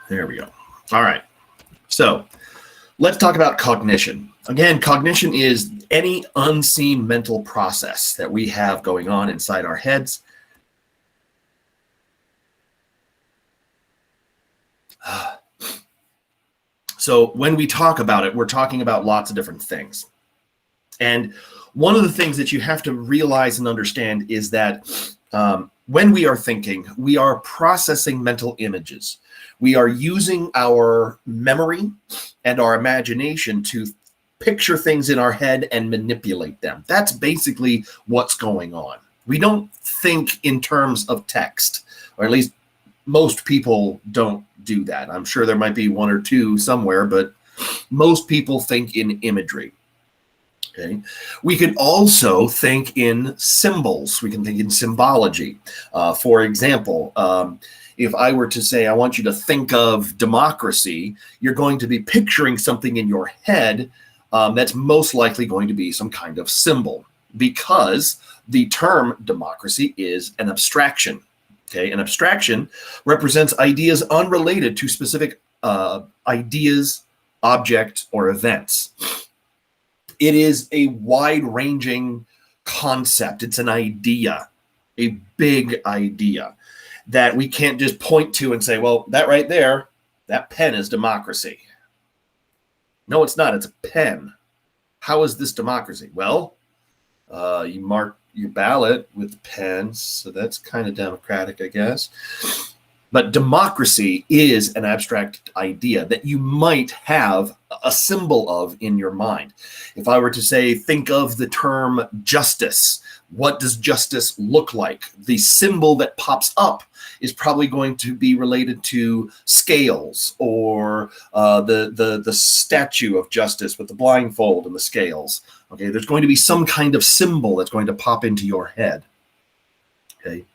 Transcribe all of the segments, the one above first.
There we go. All right. So let's talk about cognition. Again, cognition is any unseen mental process that we have going on inside our heads. So when we talk about it, we're talking about lots of different things. And one of the things that you have to realize and understand is that when we are thinking, we are processing mental images. We are using our memory and our imagination to picture things in our head and manipulate them. That's basically what's going on. We don't think in terms of text, or at least most people don't do that. I'm sure there might be one or two somewhere, but most people think in imagery. Okay. We can also think in symbols. We can think in symbology. For example, if I were to say, I want you to think of democracy, you're going to be picturing something in your head that's most likely going to be some kind of symbol, because the term democracy is an abstraction. Okay, an abstraction represents ideas unrelated to specific ideas, objects, or events. It is a wide-ranging concept. It's an idea, a big idea that we can't just point to and say, well, that right there, that pen is democracy. No, it's not. It's a pen. How is this democracy? Well, you mark your ballot with pens, so that's kind of democratic, I guess. But democracy is an abstract idea that you might have a symbol of in your mind. If I were to say, think of the term justice, what does justice look like? The symbol that pops up is probably going to be related to scales, or the statue of justice with the blindfold and the scales. Okay, there's going to be some kind of symbol that's going to pop into your head. Okay,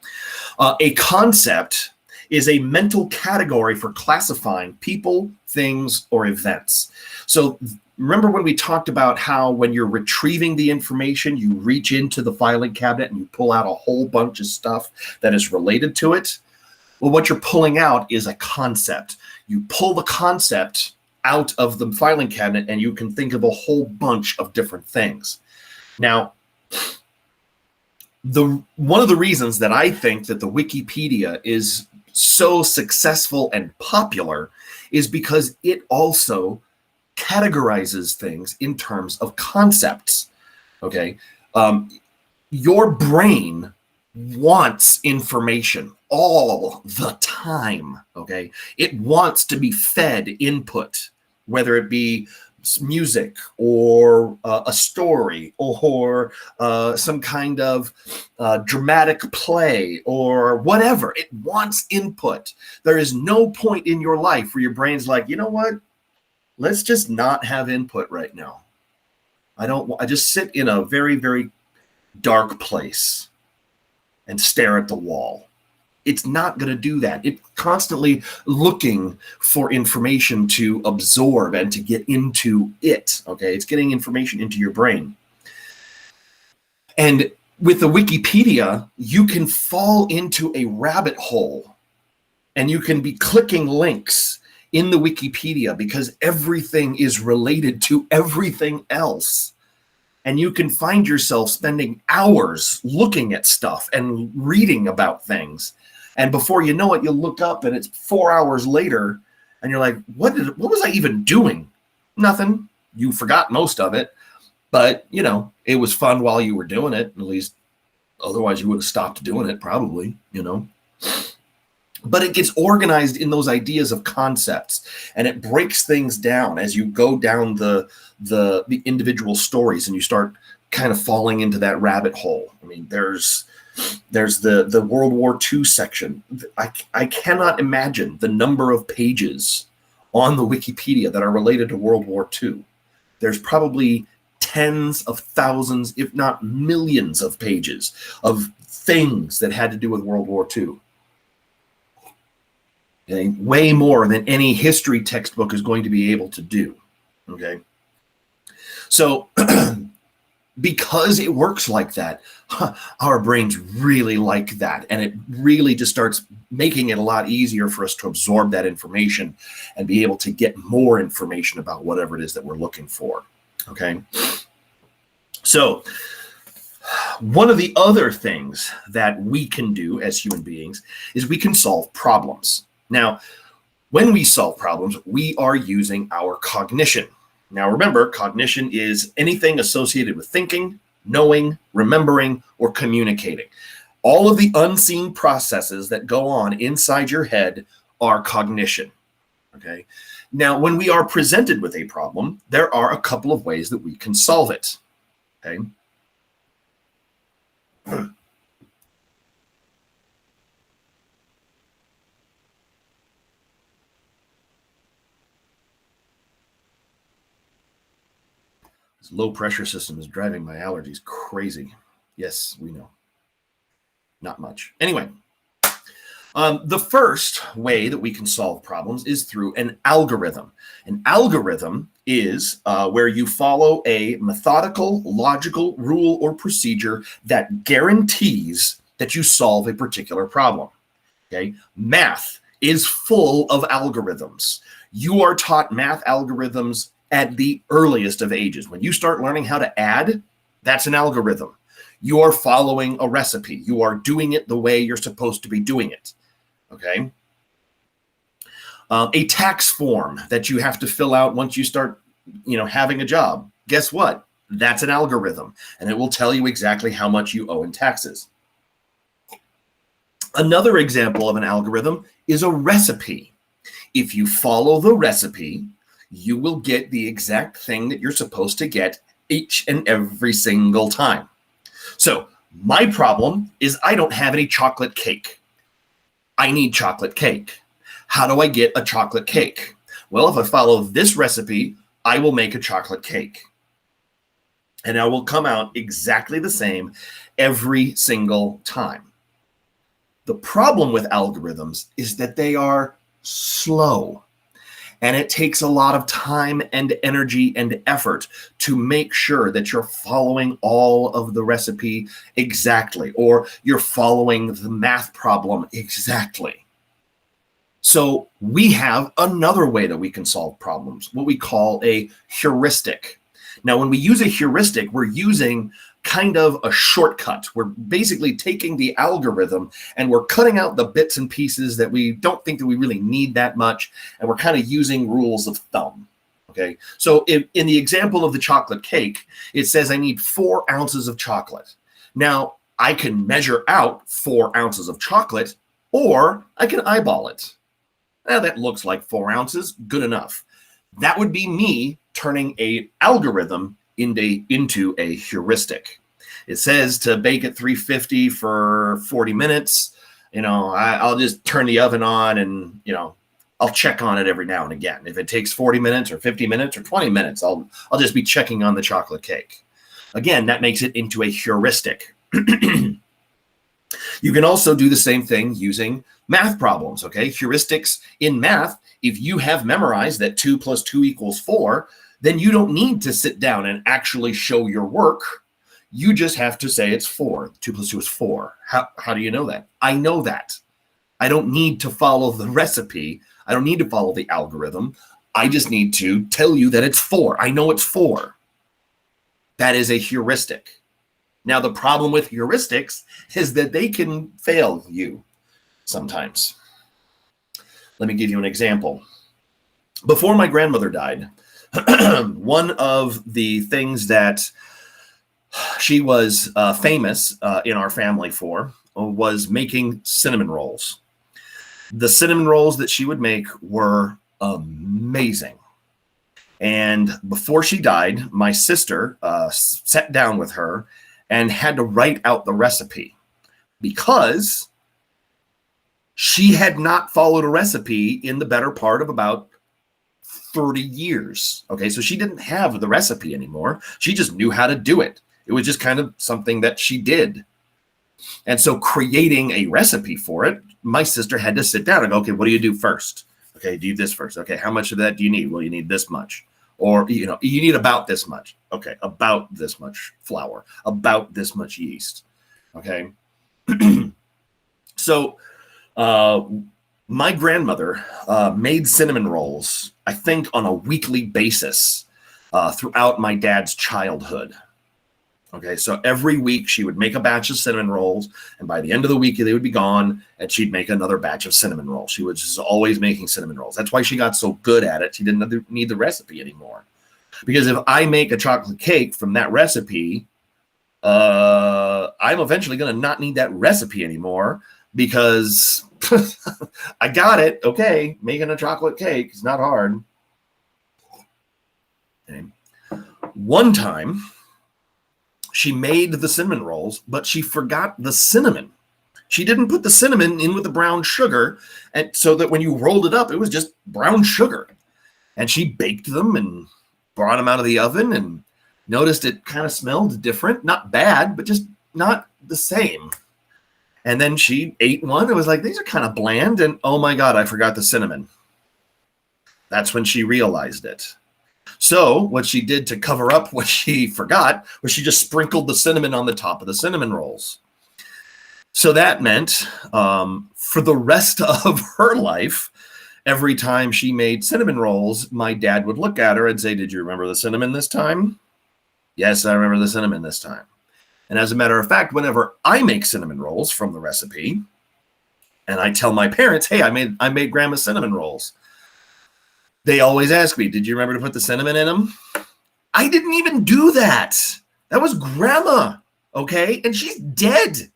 a concept is a mental category for classifying people, things, or events. So remember when we talked about how when you're retrieving the information, you reach into the filing cabinet and you pull out a whole bunch of stuff that is related to it? Well, what you're pulling out is a concept. You pull the concept out of the filing cabinet and you can think of a whole bunch of different things. Now, one of the reasons that I think that the Wikipedia is so successful and popular is because it also categorizes things in terms of concepts. Okay, your brain wants information all the time. Okay, it wants to be fed input, whether it be music or a story or some kind of dramatic play or whatever. It wants input. There is no point in your life where your brain's like, you know what? Let's just not have input right now. I just sit in a very, very dark place and stare at the wall. It's not going to do that. It's constantly looking for information to absorb and to get into it. Okay, it's getting information into your brain. And with the Wikipedia, you can fall into a rabbit hole and you can be clicking links in the Wikipedia because everything is related to everything else. And you can find yourself spending hours looking at stuff and reading about things. And before you know it, you'll look up and it's 4 hours later and you're like, what was I even doing? Nothing. You forgot most of it. But, you know, it was fun while you were doing it. At least otherwise you would have stopped doing it probably, you know. But it gets organized in those ideas of concepts, and it breaks things down as you go down the individual stories and you start kind of falling into that rabbit hole. I mean, there's the World War II section. I cannot imagine the number of pages on the Wikipedia that are related to World War II. There's probably tens of thousands, if not millions of pages of things that had to do with World War II. Okay? Way more than any history textbook is going to be able to do. Okay. So because it works like that, our brains really like that. And it really just starts making it a lot easier for us to absorb that information and be able to get more information about whatever it is that we're looking for. Okay. So one of the other things that we can do as human beings is we can solve problems. Now, when we solve problems, we are using our cognition. Now, remember, cognition is anything associated with thinking, knowing, remembering, or communicating. All of the unseen processes that go on inside your head are cognition. Okay. Now, when we are presented with a problem, there are a couple of ways that we can solve it. Okay. This low pressure system is driving my allergies crazy. Yes, we know. Not much. Anyway, the first way that we can solve problems is through an algorithm. An algorithm is where you follow a methodical, logical rule or procedure that guarantees that you solve a particular problem. Okay, math is full of algorithms. You are taught math algorithms at the earliest of ages. When you start learning how to add, that's an algorithm. You are following a recipe. You are doing it the way you're supposed to be doing it. Okay. A tax form that you have to fill out once you start, having a job. Guess what? That's an algorithm, and it will tell you exactly how much you owe in taxes. Another example of an algorithm is a recipe. If you follow the recipe, you will get the exact thing that you're supposed to get each and every single time. So my problem is I don't have any chocolate cake. I need chocolate cake. How do I get a chocolate cake? Well, if I follow this recipe, I will make a chocolate cake. And it will come out exactly the same every single time. The problem with algorithms is that they are slow. And it takes a lot of time and energy and effort to make sure that you're following all of the recipe exactly, or you're following the math problem exactly. So we have another way that we can solve problems, what we call a heuristic. Now, when we use a heuristic, we're using kind of a shortcut. We're basically taking the algorithm and we're cutting out the bits and pieces that we don't think that we really need that much. And we're kind of using rules of thumb. Okay. So in the example of the chocolate cake, it says I need 4 ounces of chocolate. Now I can measure out 4 ounces of chocolate, or I can eyeball it. Now that looks like 4 ounces. Good enough. That would be me turning an algorithm into a heuristic. It says to bake at 350 for 40 minutes. I'll just turn the oven on and, I'll check on it every now and again. If it takes 40 minutes or 50 minutes or 20 minutes, I'll just be checking on the chocolate cake. Again, that makes it into a heuristic. You can also do the same thing using math problems, okay? Heuristics in math, if you have memorized that 2 + 2 = 4, then you don't need to sit down and actually show your work. You just have to say it's 4. 2 + 2 is 4. How do you know that? I know that. I don't need to follow the recipe. I don't need to follow the algorithm. I just need to tell you that it's 4. I know it's 4. That is a heuristic. Now, the problem with heuristics is that they can fail you sometimes. Let me give you an example. Before my grandmother died, one of the things that she was famous in our family for was making cinnamon rolls. The cinnamon rolls that she would make were amazing. And before she died, my sister sat down with her and had to write out the recipe because she had not followed a recipe in the better part of about 30 years. Okay, so she didn't have the recipe anymore. She just knew how to do it. It was just kind of something that she did. And so creating a recipe for it, my sister had to sit down and go, okay, what do you do first? Okay, do this first. Okay, how much of that do you need? Well, you need this much. or, you need about this much. Okay, about this much flour, about this much yeast. Okay. So my grandmother made cinnamon rolls, I think, on a weekly basis throughout my dad's childhood. Okay, so every week she would make a batch of cinnamon rolls, and by the end of the week they would be gone, and she'd make another batch of cinnamon rolls. She was just always making cinnamon rolls. That's why she got so good at it. She didn't need the recipe anymore. Because if I make a chocolate cake from that recipe, I'm eventually going to not need that recipe anymore because I got it. Okay, making a chocolate cake is not hard. Okay. One time, she made the cinnamon rolls, but she forgot the cinnamon. She didn't put the cinnamon in with the brown sugar, and so that when you rolled it up, it was just brown sugar. And she baked them and brought them out of the oven and noticed it kind of smelled different. Not bad, but just not the same. And then she ate one. It was like, these are kind of bland. And oh my God, I forgot the cinnamon. That's when she realized it. So what she did to cover up what she forgot was she just sprinkled the cinnamon on the top of the cinnamon rolls. So that meant for the rest of her life, every time she made cinnamon rolls, my dad would look at her and say, did you remember the cinnamon this time? Yes, I remember the cinnamon this time. And as a matter of fact, whenever I make cinnamon rolls from the recipe, and I tell my parents, hey, I made grandma's cinnamon rolls, they always ask me, did you remember to put the cinnamon in them? I didn't even do that. That was grandma, okay? And she's dead.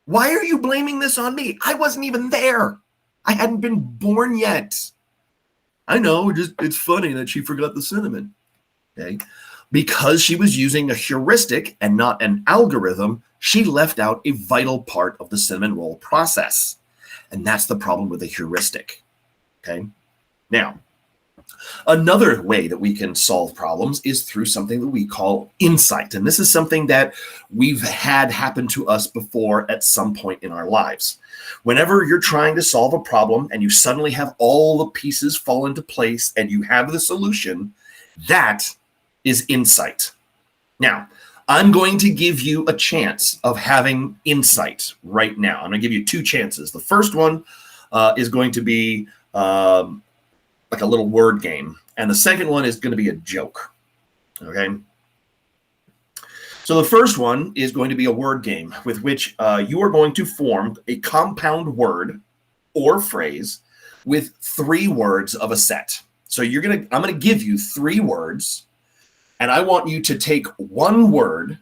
Why are you blaming this on me? I wasn't even there. I hadn't been born yet. I know, it's funny that she forgot the cinnamon, okay? Because she was using a heuristic and not an algorithm, she left out a vital part of the cinnamon roll process. And that's the problem with the heuristic, okay? Now, another way that we can solve problems is through something that we call insight. And this is something that we've had happen to us before at some point in our lives. Whenever you're trying to solve a problem and you suddenly have all the pieces fall into place and you have the solution, that is insight. Now, I'm going to give you a chance of having insight right now. I'm going to give you two chances. The first one is going to be like a little word game. And the second one is going to be a joke. Okay. So the first one is going to be a word game with which you are going to form a compound word or phrase with 3 words of a set. So I'm going to give you 3 words, and I want you to take one word,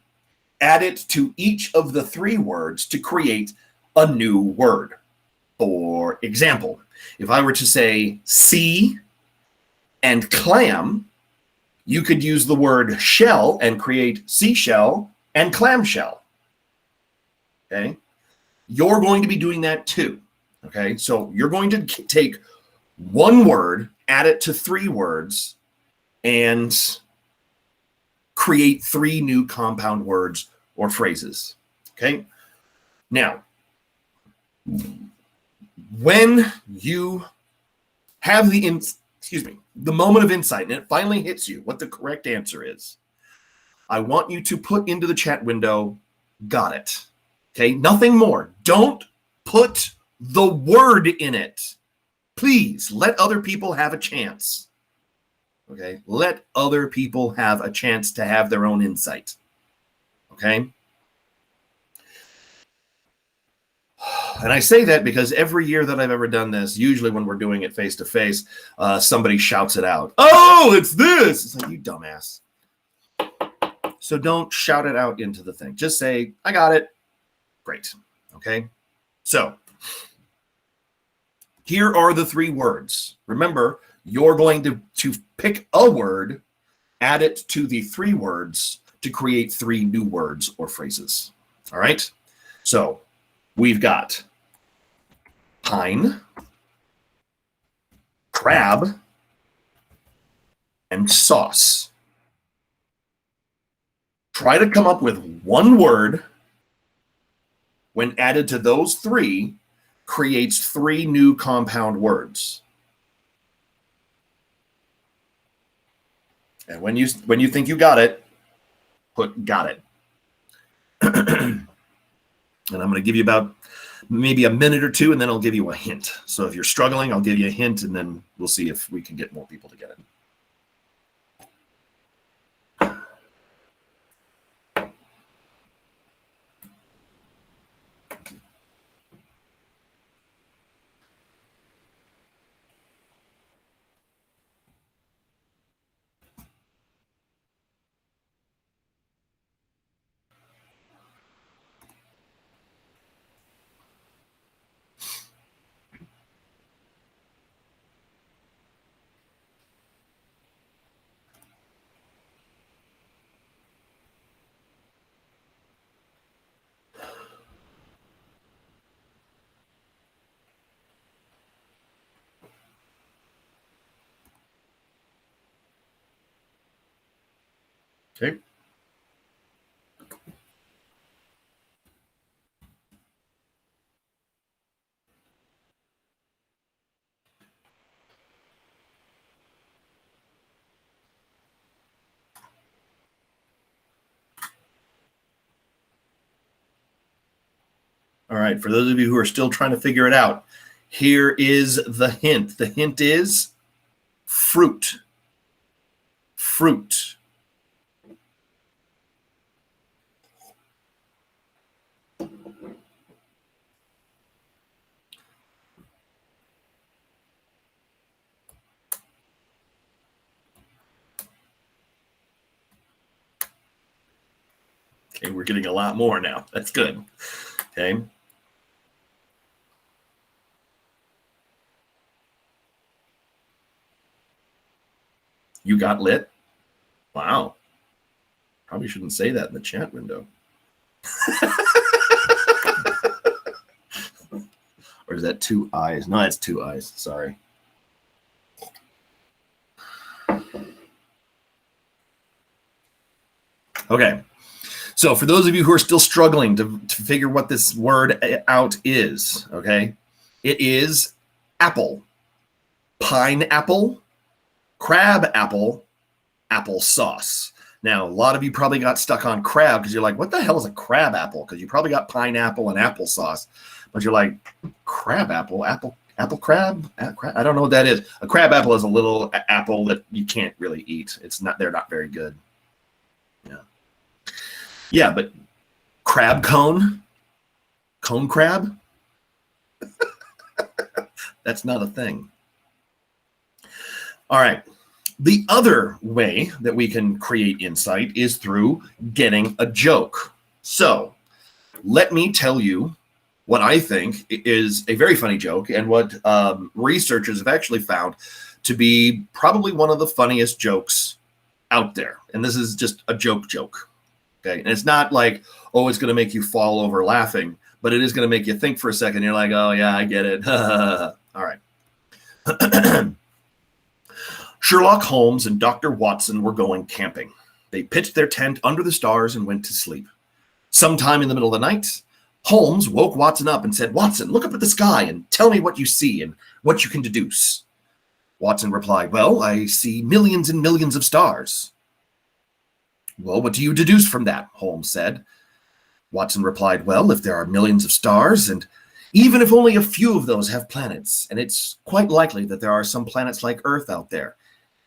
add it to each of the 3 words to create a new word. For example, if I were to say sea and clam, you could use the word shell and create seashell and clamshell. Okay? You're going to be doing that too. Okay? So you're going to take one word, add it to 3 words, and create 3 new compound words or phrases. Okay? Now, when you have the moment of insight and it finally hits you what the correct answer is, I want you to put into the chat window, got it. Okay, nothing more. Don't put the word in it. Please let other people have a chance. Okay, let other people have a chance to have their own insight. Okay? And I say that because every year that I've ever done this, usually when we're doing it face to face, somebody shouts it out. Oh, it's this. It's like, you dumbass. So don't shout it out into the thing. Just say, I got it. Great. Okay. So here are the 3 words. Remember, you're going to pick a word, add it to the 3 words to create 3 new words or phrases. All right. So we've got pine, crab, and sauce. Try to come up with one word when added to those 3 creates 3 new compound words. And when you think you got it, put got it. And I'm going to give you about maybe a minute or two, and then I'll give you a hint. So if you're struggling, I'll give you a hint, and then we'll see if we can get more people to get it. Okay. All right, for those of you who are still trying to figure it out, here is the hint. The hint is fruit. Fruit. Okay, we're getting a lot more now. That's good. Okay. You got lit? Wow. Probably shouldn't say that in the chat window. Or is that two eyes? No, it's two eyes. Sorry. Okay. So for those of you who are still struggling to figure what this word out is, okay, it is apple, pineapple, crab apple, applesauce. Now, a lot of you probably got stuck on crab because you're like, what the hell is a crab apple? Because you probably got pineapple and applesauce. But you're like, crab apple, apple crab? I don't know what that is. A crab apple is a little apple that you can't really eat. They're not very good. Yeah. Yeah, but crab cone crab, that's not a thing. All right. The other way that we can create insight is through getting a joke. So let me tell you what I think is a very funny joke and what researchers have actually found to be probably one of the funniest jokes out there. And this is just a joke. Okay. And it's not like, oh, it's going to make you fall over laughing, but it is going to make you think for a second. You're like, oh, yeah, I get it. All right. Sherlock Holmes and Dr. Watson were going camping. They pitched their tent under the stars and went to sleep. Sometime in the middle of the night, Holmes woke Watson up and said, Watson, look up at the sky and tell me what you see and what you can deduce. Watson replied, well, I see millions and millions of stars. Well, what do you deduce from that? Holmes said. Watson replied, well, if there are millions of stars, and even if only a few of those have planets, and it's quite likely that there are some planets like Earth out there,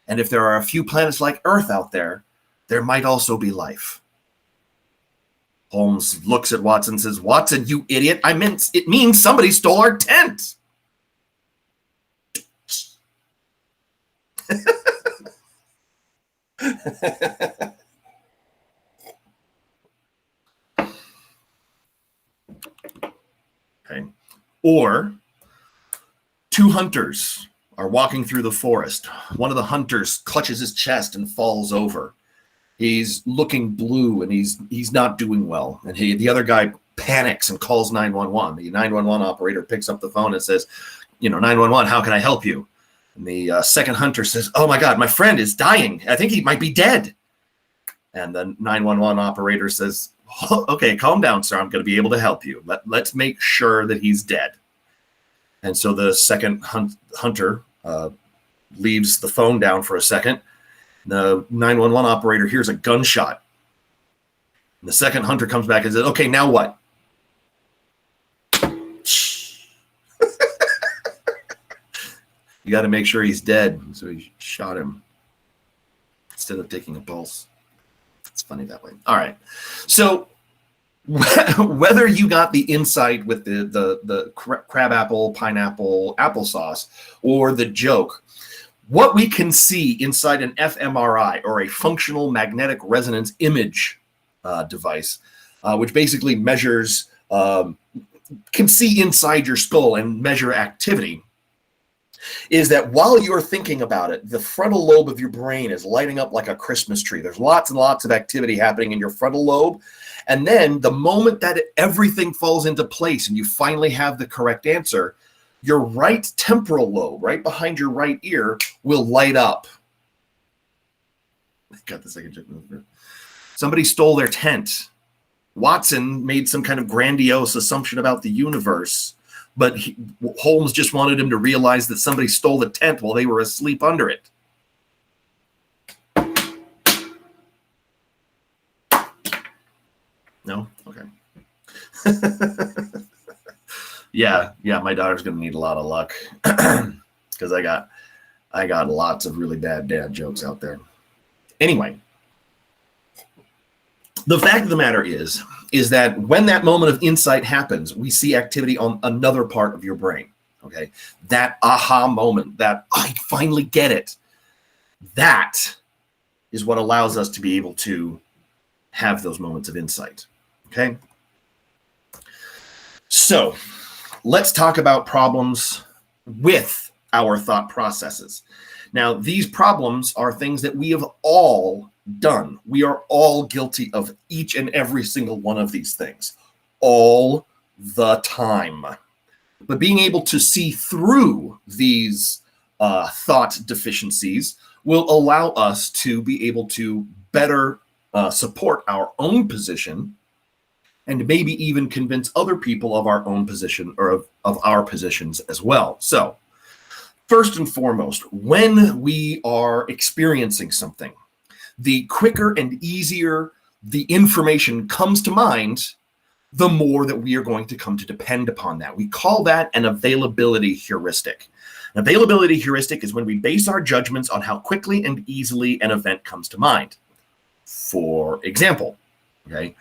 and if there are a few planets like Earth out there, there might also be life. Holmes looks at Watson and says, Watson, you idiot, it means somebody stole our tent. Okay. Or two hunters are walking through the forest. One of the hunters clutches his chest and falls over. He's looking blue and he's not doing well. And the other guy panics and calls 911. The 911 operator picks up the phone and says, 911, how can I help you? And the second hunter says, oh my God, my friend is dying. I think he might be dead. And the 911 operator says, oh, okay, calm down, sir. I'm going to be able to help you. Let's make sure that he's dead. And so the second hunter leaves the phone down for a second. The 911 operator hears a gunshot. And the second hunter comes back and says, okay, now what? You got to make sure he's dead. So he shot him instead of taking a pulse. It's funny that way. All right. So whether you got the insight with the crabapple, pineapple, applesauce, or the joke, what we can see inside an fMRI, or a functional magnetic resonance image device, which basically measures, can see inside your skull and measure activity, is that while you're thinking about it, the frontal lobe of your brain is lighting up like a Christmas tree. There's lots and lots of activity happening in your frontal lobe. And then the moment that everything falls into place and you finally have the correct answer, your right temporal lobe, right behind your right ear, will light up. Got the second joke. Somebody stole their tent. Watson made some kind of grandiose assumption about the universe, but Holmes just wanted him to realize that somebody stole the tent while they were asleep under it. No? Okay. Yeah, my daughter's going to need a lot of luck because I got lots of really bad dad jokes out there. Anyway, the fact of the matter is that when that moment of insight happens, we see activity on another part of your brain, okay? That aha moment, that I finally get it, that is what allows us to be able to have those moments of insight, okay? So let's talk about problems with our thought processes. Now, these problems are things that we have all done. We are all guilty of each and every single one of these things all the time. But being able to see through these thought deficiencies will allow us to be able to better support our own position and maybe even convince other people of our own position, or of our positions as well. So first and foremost, when we are experiencing something, the quicker and easier the information comes to mind, the more that we are going to come to depend upon that. We call that an availability heuristic. An availability heuristic is when we base our judgments on how quickly and easily an event comes to mind. For example, okay,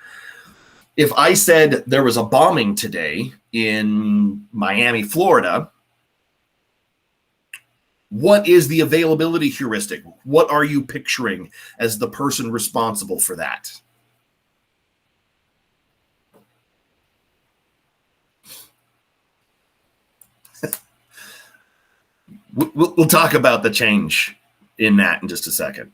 if I said there was a bombing today in Miami, Florida, what is the availability heuristic? What are you picturing as the person responsible for that? We'll talk about the change in that in just a second.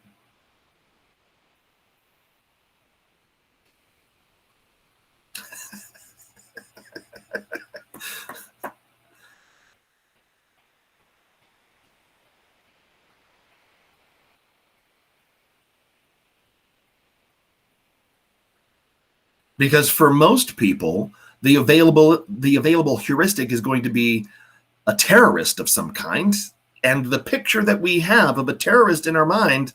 Because for most people, the available heuristic is going to be a terrorist of some kind, and the picture that we have of a terrorist in our mind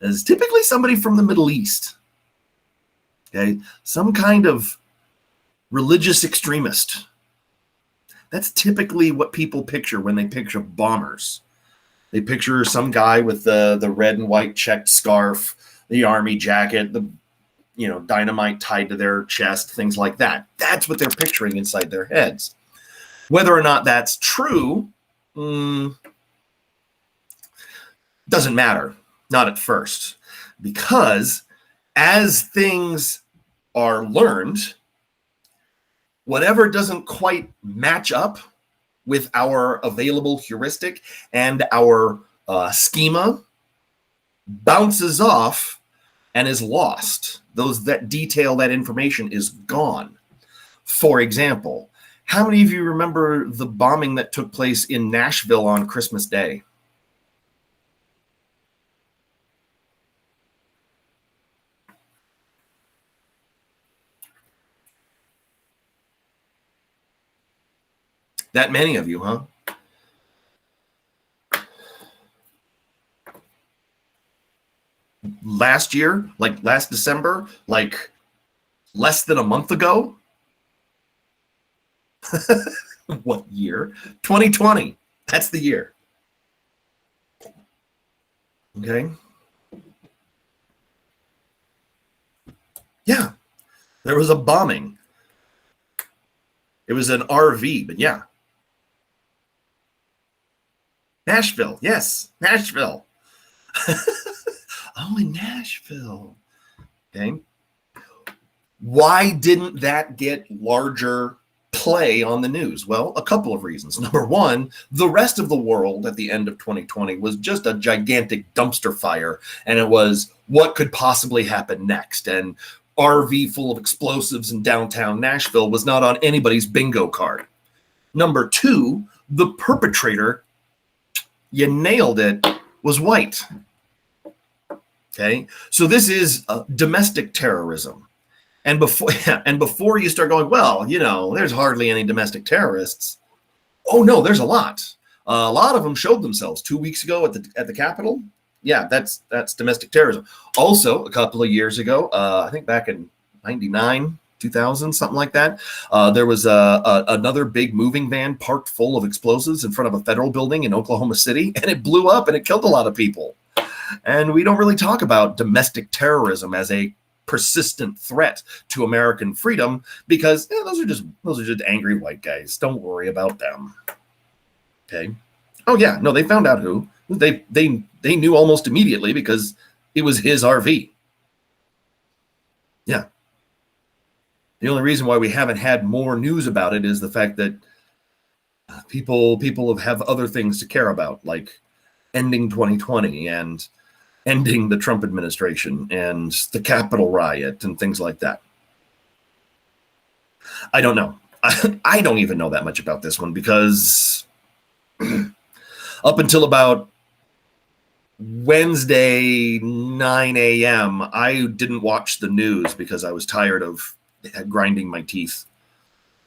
is typically somebody from the Middle East. Okay, some kind of religious extremist. That's typically what people picture when they picture bombers. They picture some guy with the red and white checked scarf, the army jacket, the dynamite tied to their chest, things like that. That's what they're picturing inside their heads. Whether or not that's true, doesn't matter, not at first, because as things are learned, whatever doesn't quite match up with our available heuristic and our schema bounces off and is lost. That detail, that information is gone. For example, how many of you remember the bombing that took place in Nashville on Christmas Day? That many of you, huh? last year, like last December, like less than a month ago. What year? 2020. That's the year. Okay. Yeah. There was a bombing. It was an RV, but yeah. Nashville. Yes. Nashville. Oh, in Nashville. Okay. Why didn't that get larger play on the news? Well, a couple of reasons. Number one, the rest of the world at the end of 2020 was just a gigantic dumpster fire, and it was what could possibly happen next. And RV full of explosives in downtown Nashville was not on anybody's bingo card. Number two, the perpetrator, you nailed it, was white. Okay, so this is domestic terrorism. And before you start going, well, there's hardly any domestic terrorists. Oh no, there's a lot. A lot of them showed themselves 2 weeks ago at the Capitol. Yeah, that's domestic terrorism. Also, a couple of years ago, I think back in 99, 2000, something like that, there was another big moving van parked full of explosives in front of a federal building in Oklahoma City, and it blew up and it killed a lot of people. And we don't really talk about domestic terrorism as a persistent threat to American freedom because those are just angry white guys. Don't worry about them. Okay. Oh yeah, no, they found out who. They knew almost immediately because it was his RV. Yeah. The only reason why we haven't had more news about it is the fact that people have other things to care about, like ending 2020 and ending the Trump administration and the Capitol riot and things like that. I don't know. I don't even know that much about this one because up until about Wednesday, 9 a.m., I didn't watch the news because I was tired of grinding my teeth.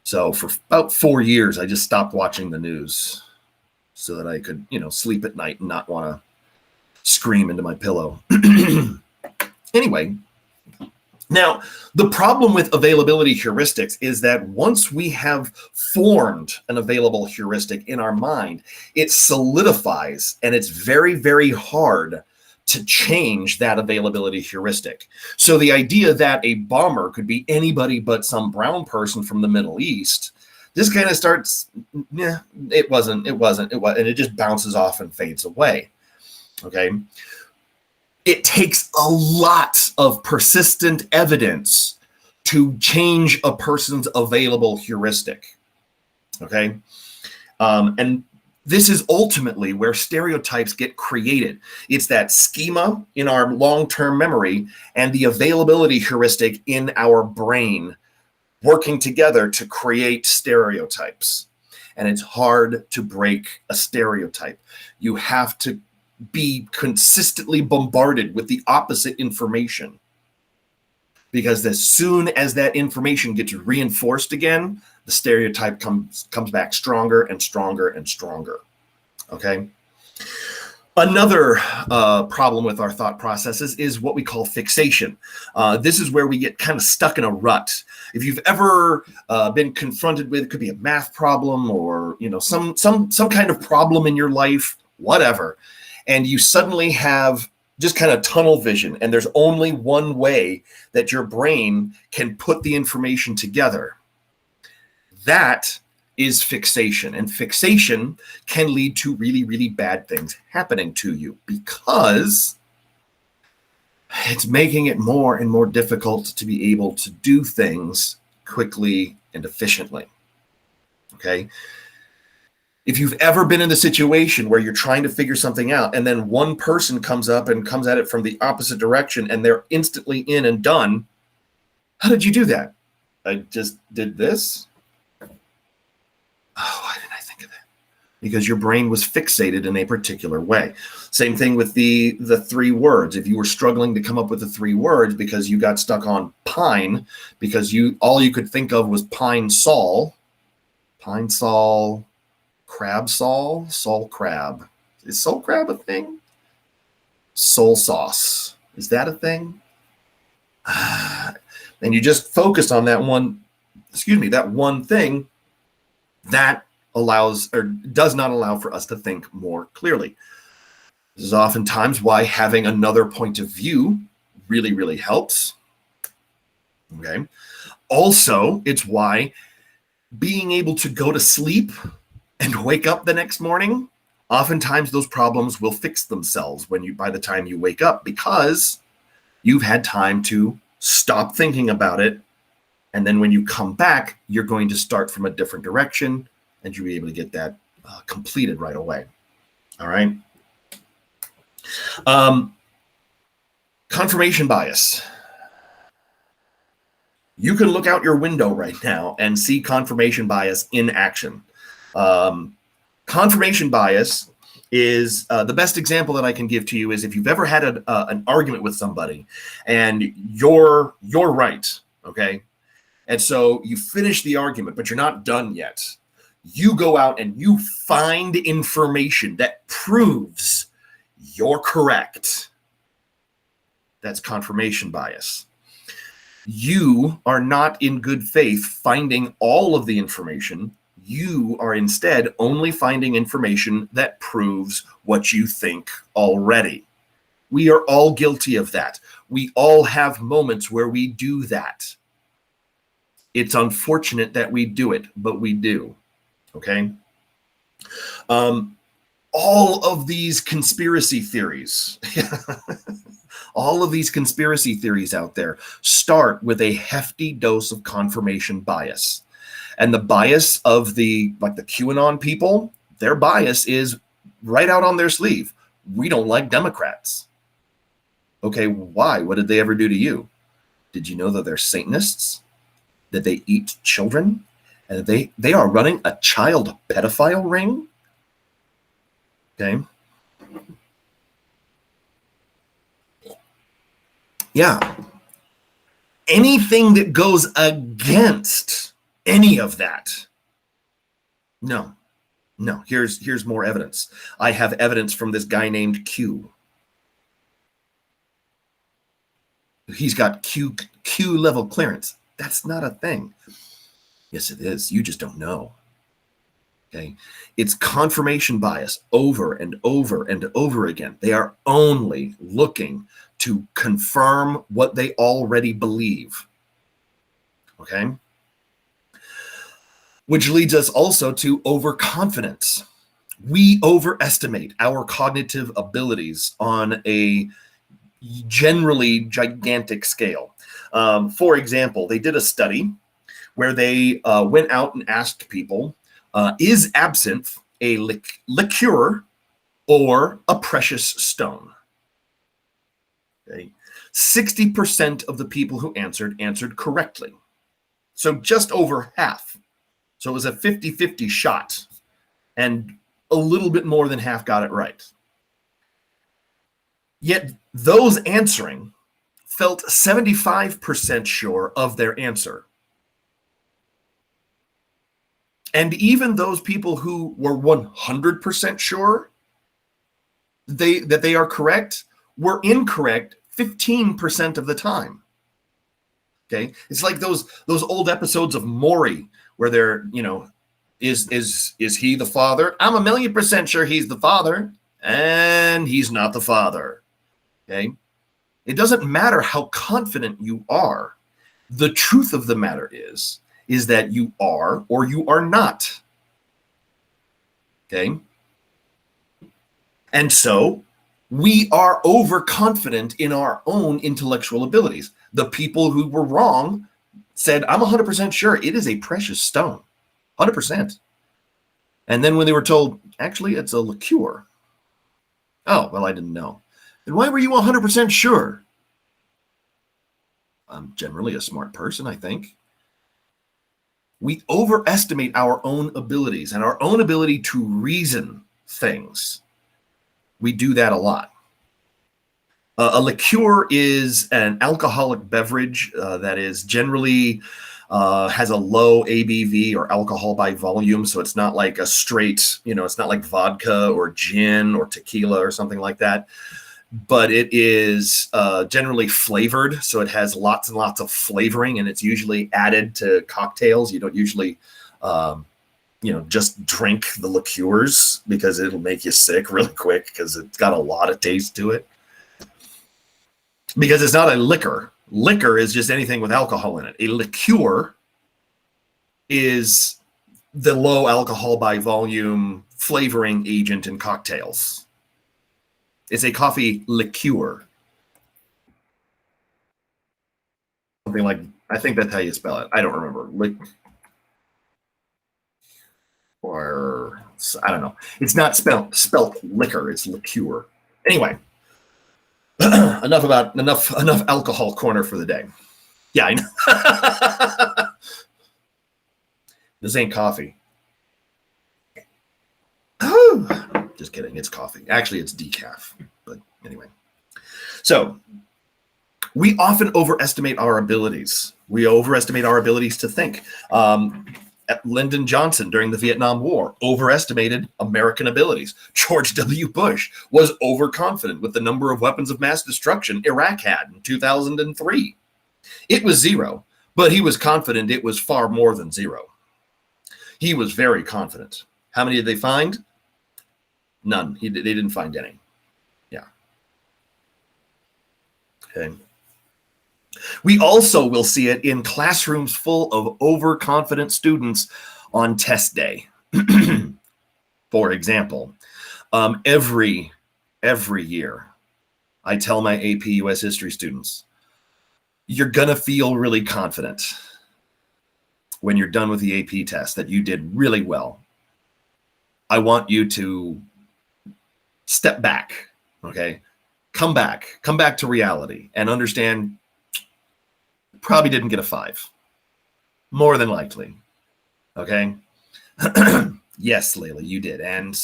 So for about 4 years, I just stopped watching the news so that I could, sleep at night and not want to scream into my pillow. Anyway, now the problem with availability heuristics is that once we have formed an available heuristic in our mind, it solidifies, and it's very, very hard to change that availability heuristic. So the idea that a bomber could be anybody but some brown person from the Middle East, this kind of starts, it wasn't, and it just bounces off and fades away. Okay. It takes a lot of persistent evidence to change a person's available heuristic. Okay. And this is ultimately where stereotypes get created. It's that schema in our long-term memory and the availability heuristic in our brain working together to create stereotypes. And it's hard to break a stereotype. You have to be consistently bombarded with the opposite information, because as soon as that information gets reinforced again, the stereotype comes back stronger and stronger and stronger. Okay. Another problem with our thought processes is what we call fixation. This is where we get kind of stuck in a rut. If you've ever been confronted with, it could be a math problem or some kind of problem in your life, whatever, and you suddenly have just kind of tunnel vision, and there's only one way that your brain can put the information together. That is fixation, and fixation can lead to really, really bad things happening to you because it's making it more and more difficult to be able to do things quickly and efficiently. Okay. If you've ever been in the situation where you're trying to figure something out and then one person comes up and comes at it from the opposite direction and they're instantly in and done, how did you do that? I just did this. Oh, why didn't I think of that? Because your brain was fixated in a particular way. Same thing with the 3 words. If you were struggling to come up with the 3 words because you got stuck on pine, because all you could think of was pine sol, crab sol crab. Is sol crab a thing? Soul sauce. Is that a thing? And you just focus on that one, that one thing that allows or does not allow for us to think more clearly. This is oftentimes why having another point of view really, really helps. Okay. Also, it's why being able to go to sleep and wake up the next morning, oftentimes those problems will fix themselves by the time you wake up, because you've had time to stop thinking about it. And then when you come back, you're going to start from a different direction, and you'll be able to get that completed right away. All right. Confirmation bias. You can look out your window right now and see confirmation bias in action. Confirmation bias is the best example that I can give to you is if you've ever had an argument with somebody and you're right, okay? And so you finish the argument, but you're not done yet. You go out and you find information that proves you're correct. That's confirmation bias. You are not in good faith finding all of the information. You are instead only finding information that proves what you think already. We are all guilty of that. We all have moments where we do that. It's unfortunate that we do it, but we do. Okay? All of these conspiracy theories, all of these conspiracy theories out there start with a hefty dose of confirmation bias. And the bias of the QAnon people, their bias is right out on their sleeve. We don't like Democrats. Okay, why? What did they ever do to you? Did you know that they're Satanists? That they eat children? And they are running a child pedophile ring? Okay. Yeah. Anything that goes against any of that. No. Here's more evidence. I have evidence from this guy named Q. He's got Q level clearance. That's not a thing. Yes, it is. You just don't know. Okay. It's confirmation bias over and over and over again. They are only looking to confirm what they already believe. Okay. Which leads us also to overconfidence. We overestimate our cognitive abilities on a generally gigantic scale. For example, they did a study where they went out and asked people, is absinthe a liqueur or a precious stone? Okay. 60% of the people who answered correctly. So just over half. So it was a 50-50 shot, and a little bit more than half got it right. Yet those answering felt 75% sure of their answer. And even those people who were 100% sure that they are correct were incorrect 15% of the time. Okay, it's like those old episodes of Maury where they're, is he the father? I'm 1,000,000% sure he's the father, and he's not the father. Okay, it doesn't matter how confident you are. The truth of the matter is that you are or you are not. Okay, and so we are overconfident in our own intellectual abilities. The people who were wrong said, I'm 100% sure it is a precious stone. 100%. And then when they were told, actually, it's a liqueur. Oh, well, I didn't know. Then why were you 100% sure? I'm generally a smart person, I think. We overestimate our own abilities and our own ability to reason things. We do that a lot. A liqueur is an alcoholic beverage that is generally has a low ABV or alcohol by volume. So it's not like a straight, it's not like vodka or gin or tequila or something like that. but it is generally flavored. So it has lots and lots of flavoring, and it's usually added to cocktails. You don't usually, just drink the liqueurs because it'll make you sick really quick because it's got a lot of taste to it. Because it's not a liquor. Liquor is just anything with alcohol in it. A liqueur is the low alcohol by volume flavoring agent in cocktails. It's a coffee liqueur. Something like, I think that's how you spell it. I don't remember. Or I don't know. It's not spelt liquor. It's liqueur. Anyway, enough alcohol corner for the day. Yeah, I know. This ain't coffee. Just kidding. It's coffee. Actually, it's decaf. But anyway. So we often overestimate our abilities. We overestimate our abilities to think. Lyndon Johnson during the Vietnam War overestimated American abilities. George W. Bush was overconfident with the number of weapons of mass destruction Iraq had in 2003. It was 0, but he was confident it was far more than 0. He was very confident. How many did they find? None. They didn't find any. Yeah. Okay. We also will see it in classrooms full of overconfident students on test day. For example, every year, I tell my AP US History students, you're going to feel really confident when you're done with the AP test that you did really well. I want you to step back, okay? Come back to reality and understand probably didn't get a 5. More than likely. Okay? Yes, Layla, you did. And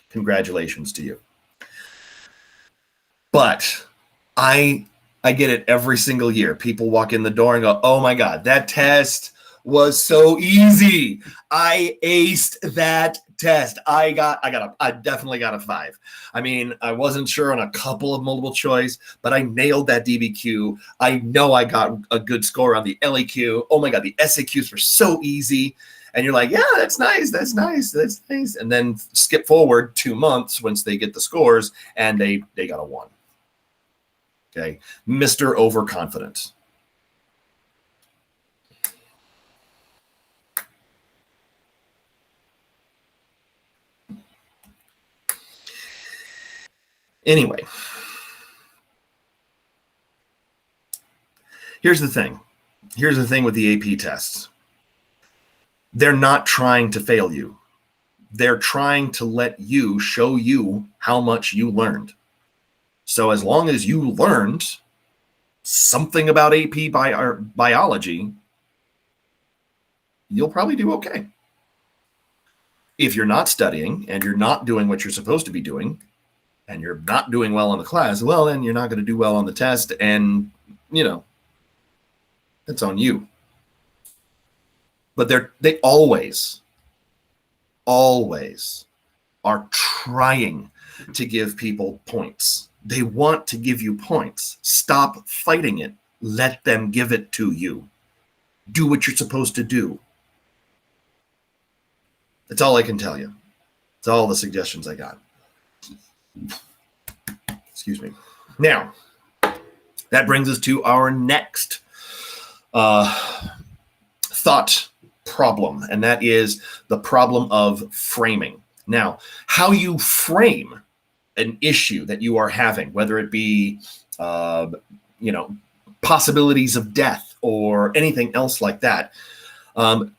congratulations to you. But I get it every single year. People walk in the door and go, oh my God, that test was so easy. I aced that test. I definitely got a 5. I mean, I wasn't sure on a couple of multiple choice, but I nailed that DBQ. I know I got a good score on the LEQ. Oh my God, the SAQs were so easy. And you're like, yeah, that's nice. And then skip forward 2 months once they get the scores and they got a 1. Okay. Mr. Overconfident. Anyway, here's the thing. Here's the thing with the AP tests. They're not trying to fail you. They're trying to show you how much you learned. So as long as you learned something about AP biology, you'll probably do okay. If you're not studying and you're not doing what you're supposed to be doing, and you're not doing well in the class, well, then you're not going to do well on the test. And, it's on you. But they always are trying to give people points. They want to give you points. Stop fighting it. Let them give it to you. Do what you're supposed to do. That's all I can tell you. That's all the suggestions I got. Excuse me. Now, that brings us to our next thought problem, and that is the problem of framing. Now, how you frame an issue that you are having, whether it be, possibilities of death or anything else like that,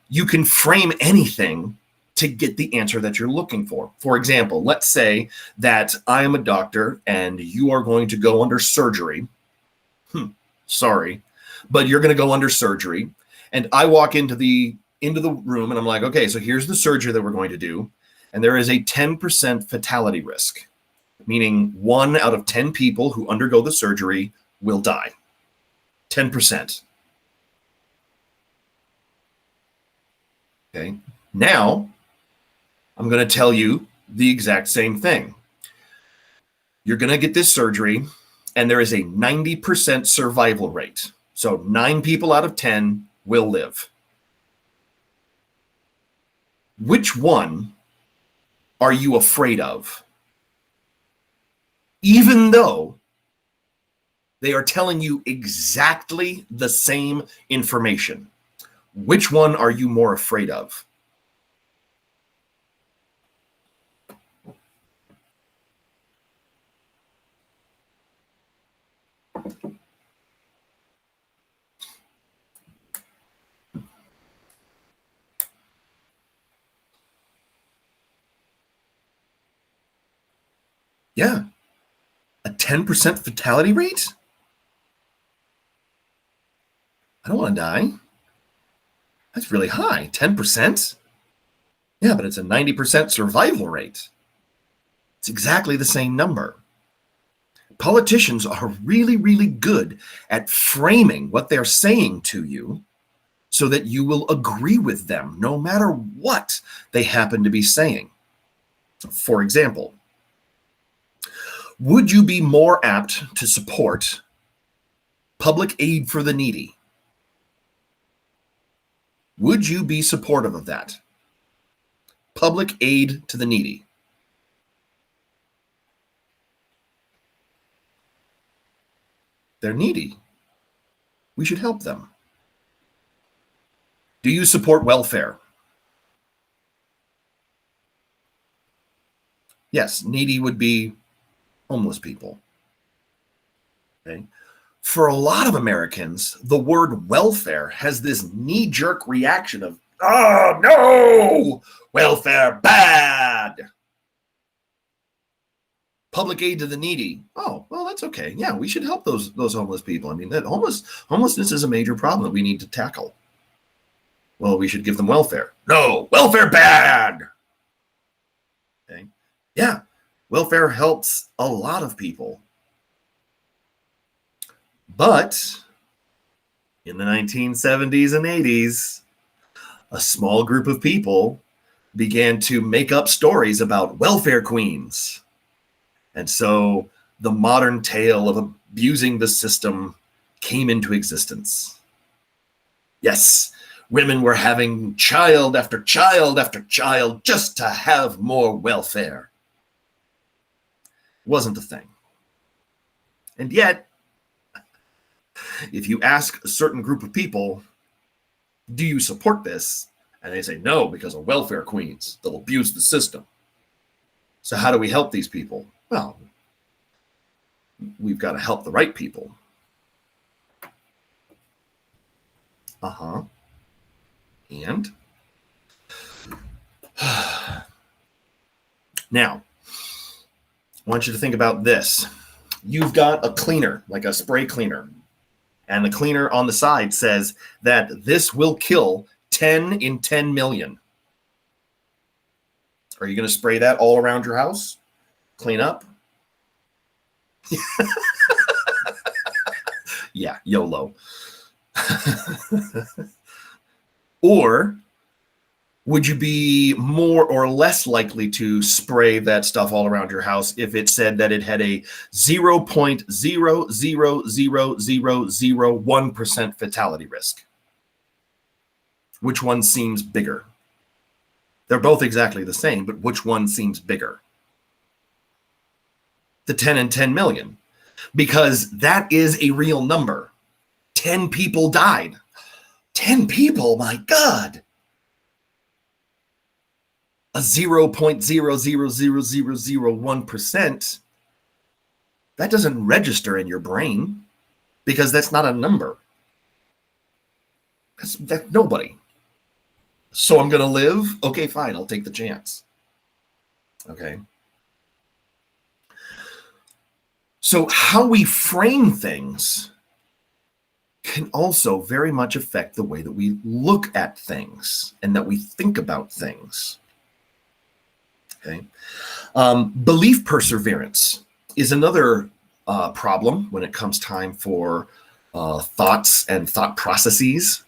you can frame anything to get the answer that you're looking for. For example, let's say that I am a doctor and you are going to go under surgery. Sorry, but you're going to go under surgery. And I walk into the room and I'm like, okay, so here's the surgery that we're going to do. And there is a 10% fatality risk, meaning 1 out of 10 people who undergo the surgery will die. 10%. Okay. Now, I'm going to tell you the exact same thing. You're going to get this surgery, and there is a 90% survival rate. So 9 people out of 10 will live. Which one are you afraid of? Even though they are telling you exactly the same information, which one are you more afraid of? Yeah, a 10% fatality rate? I don't want to die. That's really high. 10%? Yeah, but it's a 90% survival rate. It's exactly the same number. Politicians are really, really good at framing what they're saying to you so that you will agree with them no matter what they happen to be saying. For example, would you be more apt to support public aid for the needy? Would you be supportive of that? Public aid to the needy. They're needy. We should help them. Do you support welfare? Yes, needy would be homeless people. Okay. For a lot of Americans, the word welfare has this knee-jerk reaction of, oh no, welfare bad. Public aid to the needy. Oh, well, that's okay. Yeah, we should help those homeless people. I mean, that homelessness is a major problem that we need to tackle. Well, we should give them welfare. No, welfare bad. Okay. Yeah, welfare helps a lot of people. But in the 1970s and 80s, a small group of people began to make up stories about welfare queens. And so the modern tale of abusing the system came into existence. Yes, women were having child after child after child just to have more welfare. It wasn't a thing. And yet, if you ask a certain group of people, do you support this? And they say no, because of welfare queens. They'll abuse the system. So how do we help these people? Well, we've got to help the right people. And now, I want you to think about this. You've got a cleaner, like a spray cleaner, and the cleaner on the side says that this will kill 10 in 10 million. Are you going to spray that all around your house? Clean up? Yeah, YOLO. Or would you be more or less likely to spray that stuff all around your house if it said that it had a 0.0000001% fatality risk? Which one seems bigger? They're both exactly the same, but which one seems bigger? The 10 in 10 million, because that is a real number. 10 people died. 10 people, my God. A 0.0000001%, that doesn't register in your brain because that's not a number. That's nobody. So I'm going to live? Okay, fine. I'll take the chance. Okay. So how we frame things can also very much affect the way that we look at things and that we think about things. Okay. Belief perseverance is another problem when it comes time for thoughts and thought processes.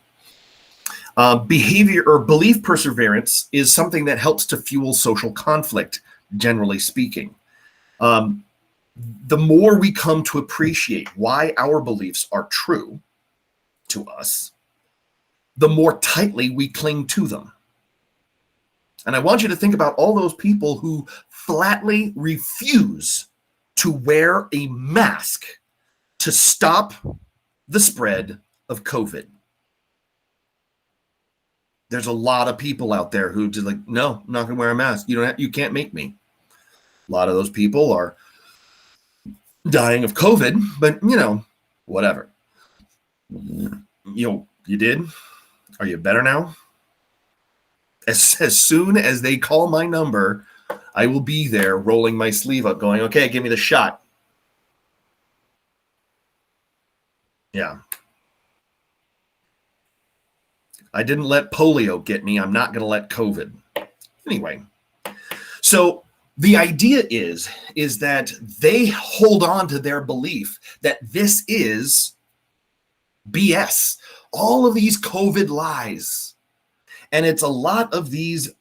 Behavior or belief perseverance is something that helps to fuel social conflict, generally speaking. the more we come to appreciate why our beliefs are true to us, the more tightly we cling to them. And I want you to think about all those people who flatly refuse to wear a mask to stop the spread of COVID. There's a lot of people out there who just like, no, I'm not going to wear a mask. You can't make me. A lot of those people are dying of COVID, but whatever. You did? Are you better now? As soon as they call my number, I will be there rolling my sleeve up going, okay, give me the shot. Yeah. I didn't let polio get me. I'm not going to let COVID. Anyway, so the idea is that they hold on to their belief that this is BS. All of these COVID lies. And it's a lot of these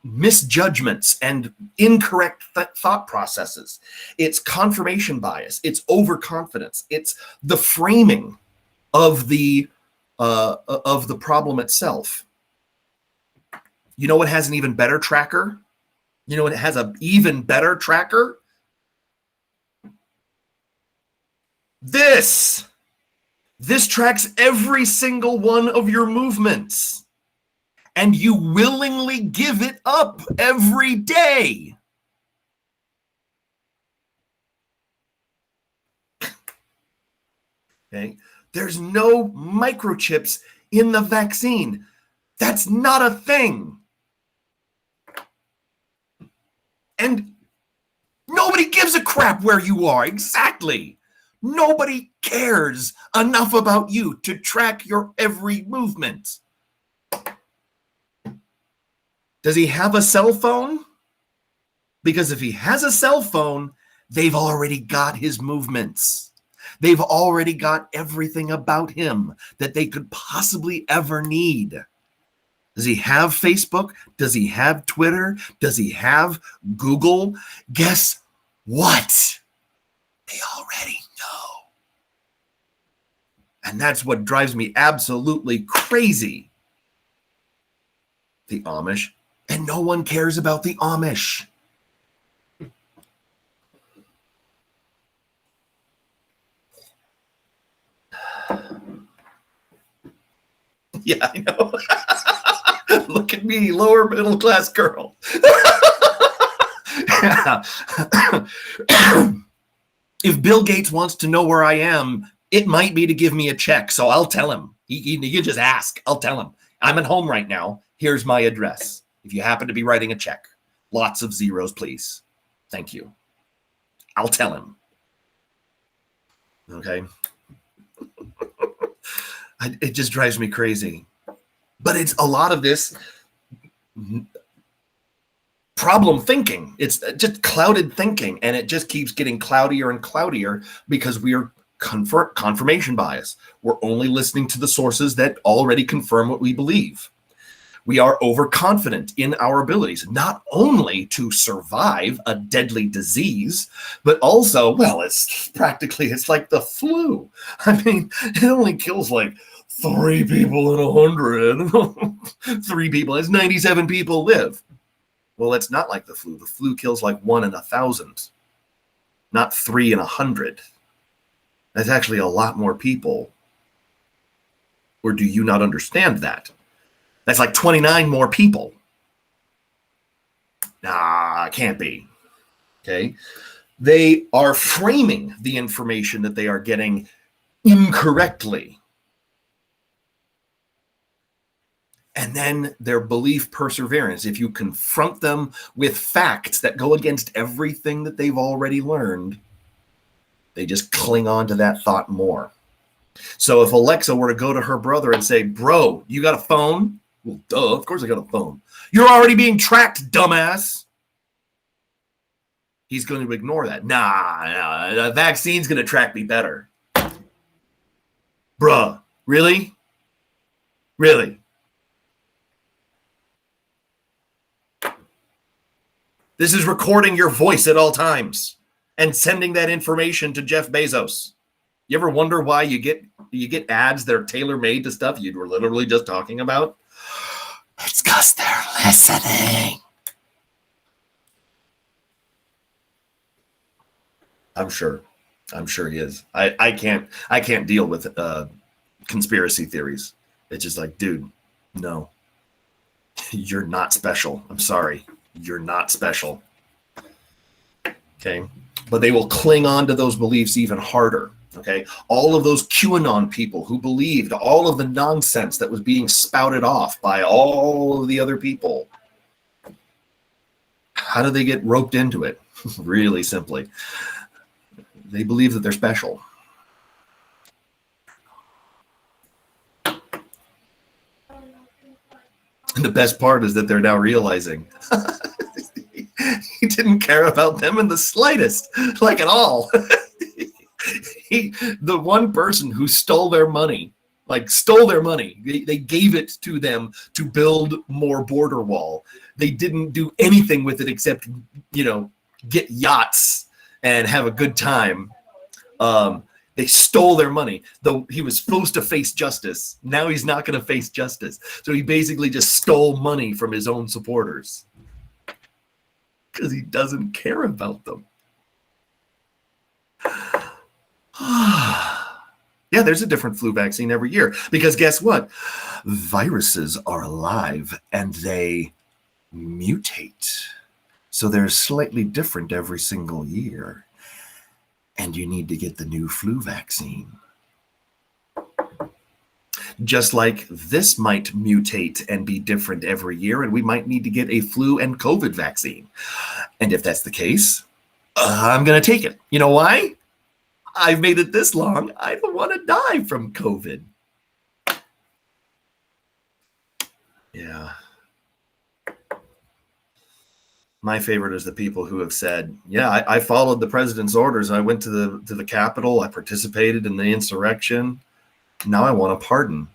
misjudgments and incorrect thought processes. It's confirmation bias. It's overconfidence. It's the framing of the problem itself. You know what has an even better tracker? You know what has an even better tracker? This tracks every single one of your movements. And you willingly give it up every day. Okay. There's no microchips in the vaccine. That's not a thing. And nobody gives a crap where you are. Exactly. Nobody cares enough about you to track your every movement. Does he have a cell phone? Because if he has a cell phone, they've already got his movements. They've already got everything about him that they could possibly ever need. Does he have Facebook? Does he have Twitter? Does he have Google? Guess what? They already know. And that's what drives me absolutely crazy. The Amish. And no one cares about the Amish. Yeah, I know. Look at me, lower middle class girl. If Bill Gates wants to know where I am, it might be to give me a check. So I'll tell him. You just ask. I'll tell him. I'm at home right now. Here's my address. If you happen to be writing a check, lots of zeros, please. Thank you. I'll tell him. Okay. It just drives me crazy. But it's a lot of this problem thinking. It's just clouded thinking, and it just keeps getting cloudier and cloudier because we are confirmation bias. We're only listening to the sources that already confirm what we believe. We are overconfident in our abilities, not only to survive a deadly disease, but also, well, it's like the flu. I mean, it only kills like 3 people in 100. 3 people, as 97 people live. Well, it's not like the flu. The flu kills like 1 in 1,000, not 3 in 100. That's actually a lot more people. Or do you not understand that? That's like 29 more people. Nah, it can't be. Okay. They are framing the information that they are getting incorrectly. And then their belief perseverance. If you confront them with facts that go against everything that they've already learned, they just cling on to that thought more. So if Alexa were to go to her brother and say, bro, you got a phone? Well, duh, of course I got a phone. You're already being tracked, dumbass. He's going to ignore that. Nah, the vaccine's going to track me better. Bruh, really? Really? This is recording your voice at all times. and sending that information to Jeff Bezos. You ever wonder why you get ads that are tailor-made to stuff you were literally just talking about? It's because they're listening. I'm sure he is. I can't deal with conspiracy theories. It's just like, dude, no, you're not special. I'm sorry, you're not special. Okay, but they will cling on to those beliefs even harder. Okay, all of those QAnon people who believed all of the nonsense that was being spouted off by all of the other people. How do they get roped into it? Really simply, they believe that they're special. And the best part is that they're now realizing he didn't care about them in the slightest, like at all. The one person who stole their money, they gave it to them to build more border wall. They didn't do anything with it except, get yachts and have a good time. They stole their money, though he was supposed to face justice. Now he's not going to face justice. So he basically just stole money from his own supporters because he doesn't care about them. Yeah, there's a different flu vaccine every year because guess what? Viruses are alive and they mutate. So they're slightly different every single year. And you need to get the new flu vaccine. Just like this might mutate and be different every year, and we might need to get a flu and COVID vaccine. And if that's the case, I'm going to take it. You know why? I've made it this long. I don't want to die from COVID. Yeah. My favorite is the people who have said, yeah, I followed the president's orders. I went to the Capitol. I participated in the insurrection. Now I want a pardon.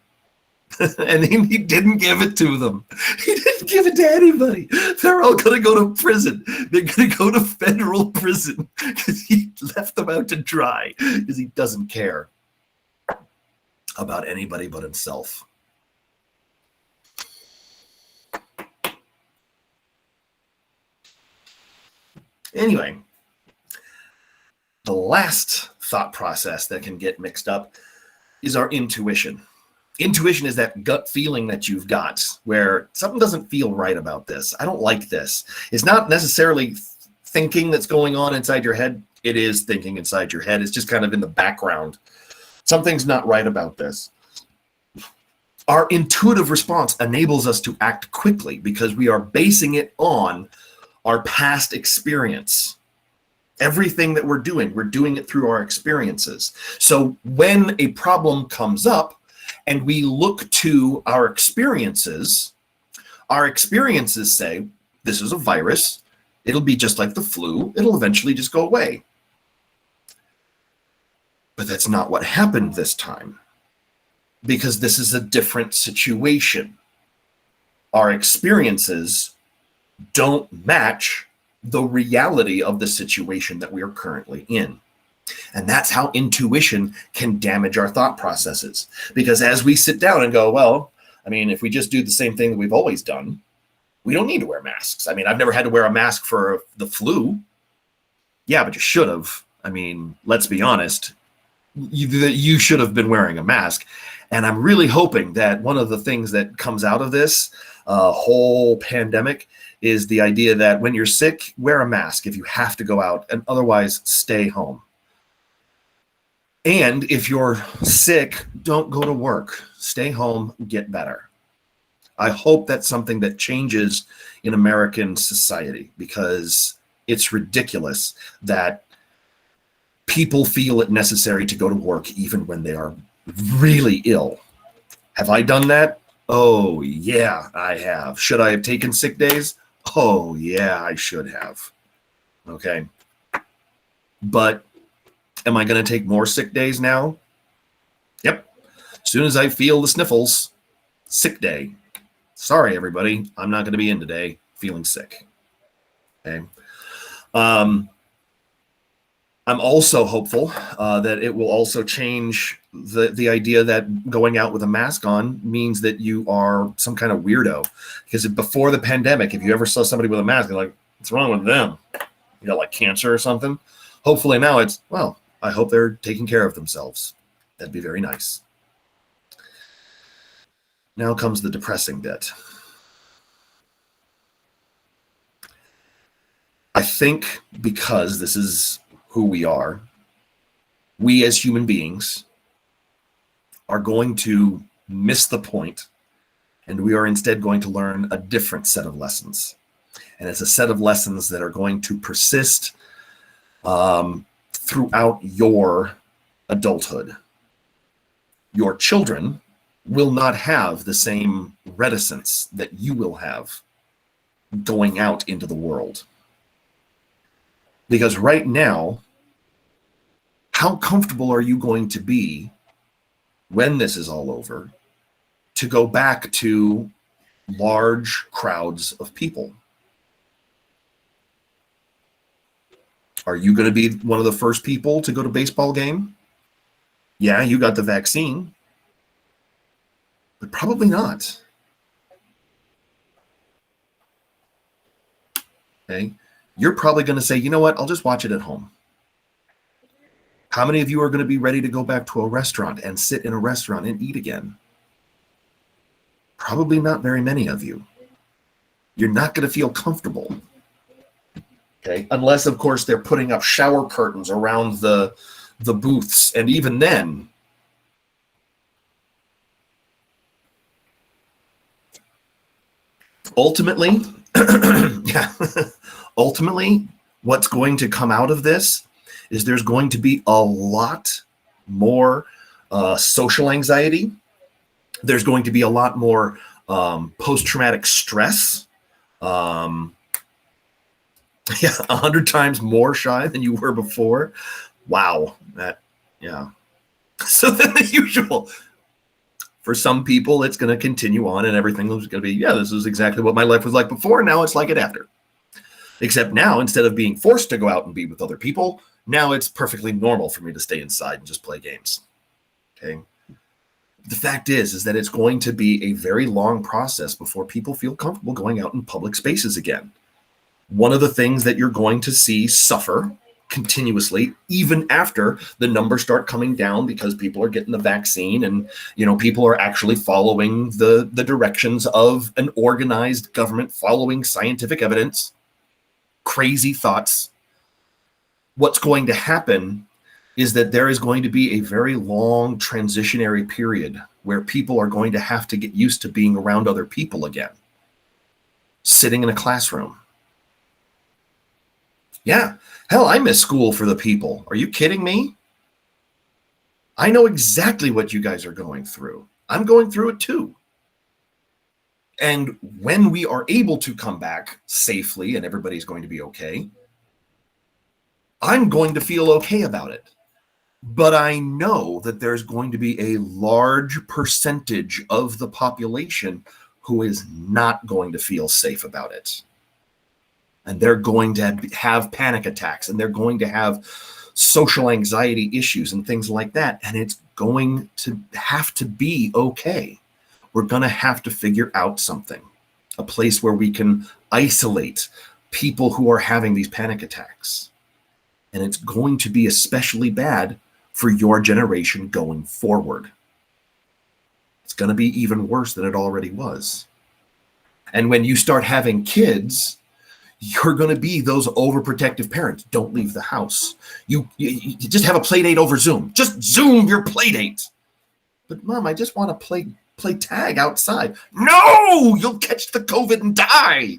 And he didn't give it to them. He didn't give it to anybody. They're all going to go to prison. They're going to go to federal prison because he left them out to dry because he doesn't care about anybody but himself. Anyway, the last thought process that can get mixed up is our intuition. Intuition is that gut feeling that you've got where something doesn't feel right about this. I don't like this. It's not necessarily thinking that's going on inside your head. It is thinking inside your head. It's just kind of in the background. Something's not right about this. Our intuitive response enables us to act quickly because we are basing it on our past experience. Everything that we're doing it through our experiences. So when a problem comes up and we look to our experiences say, this is a virus. It'll be just like the flu. It'll eventually just go away. But that's not what happened this time because this is a different situation. Our experiences don't match the reality of the situation that we are currently in. And that's how intuition can damage our thought processes. Because as we sit down and go, well, I mean, if we just do the same thing that we've always done, we don't need to wear masks. I mean, I've never had to wear a mask for the flu. Yeah, but you should have. I mean, let's be honest. You should have been wearing a mask. And I'm really hoping that one of the things that comes out of this whole pandemic is the idea that when you're sick, wear a mask if you have to go out, and otherwise stay home. And if you're sick, don't go to work. Stay home, get better. I hope that's something that changes in American society because it's ridiculous that people feel it necessary to go to work even when they are really ill. Have I done that? Oh, yeah, I have. Should I have taken sick days? Oh, yeah, I should have. Okay. But am I going to take more sick days now? Yep. As soon as I feel the sniffles, sick day. Sorry, everybody. I'm not going to be in today feeling sick. Okay. I'm also hopeful that it will also change the idea that going out with a mask on means that you are some kind of weirdo. Because before the pandemic, if you ever saw somebody with a mask, you're like, what's wrong with them? You got like cancer or something. Hopefully now it's, well, I hope they're taking care of themselves. That'd be very nice. Now comes the depressing bit. I think because this is who we as human beings are going to miss the point, and we are instead going to learn a different set of lessons. And it's a set of lessons that are going to persist throughout your adulthood. Your children will not have the same reticence that you will have going out into the world. Because right now, how comfortable are you going to be when this is all over to go back to large crowds of people? Are you going to be one of the first people to go to a baseball game? Yeah, you got the vaccine, but probably not. Okay. You're probably going to say, you know what, I'll just watch it at home. How many of you are going to be ready to go back to a restaurant and sit in a restaurant and eat again? Probably not very many of you. You're not going to feel comfortable. Okay, unless, of course, they're putting up shower curtains around the booths. And even then, ultimately, yeah, ultimately, what's going to come out of this is there's going to be a lot more social anxiety. There's going to be a lot more post-traumatic stress. Yeah, 100 times more shy than you were before. Wow. Yeah. So than the usual. For some people, it's going to continue on and everything is going to be, yeah, this is exactly what my life was like before. Now it's like it after. Except now, instead of being forced to go out and be with other people, now it's perfectly normal for me to stay inside and just play games. Okay. The fact is that it's going to be a very long process before people feel comfortable going out in public spaces again. One of the things that you're going to see suffer continuously, even after the numbers start coming down because people are getting the vaccine and, people are actually following the directions of an organized government, following scientific evidence, crazy thoughts. What's going to happen is that there is going to be a very long transitionary period where people are going to have to get used to being around other people again, sitting in a classroom. Yeah, hell, I miss school for the people. Are you kidding me? I know exactly what you guys are going through. I'm going through it too. And when we are able to come back safely and everybody's going to be okay, I'm going to feel okay about it. But I know that there's going to be a large percentage of the population who is not going to feel safe about it. And they're going to have panic attacks, and they're going to have social anxiety issues and things like that. And it's going to have to be okay. We're going to have to figure out something, a place where we can isolate people who are having these panic attacks. And it's going to be especially bad for your generation going forward. It's going to be even worse than it already was. And when you start having kids, you're going to be those overprotective parents. Don't leave the house. You just have a play date over Zoom. Just Zoom your play date. But Mom, I just want to play tag outside. No, you'll catch the COVID and die.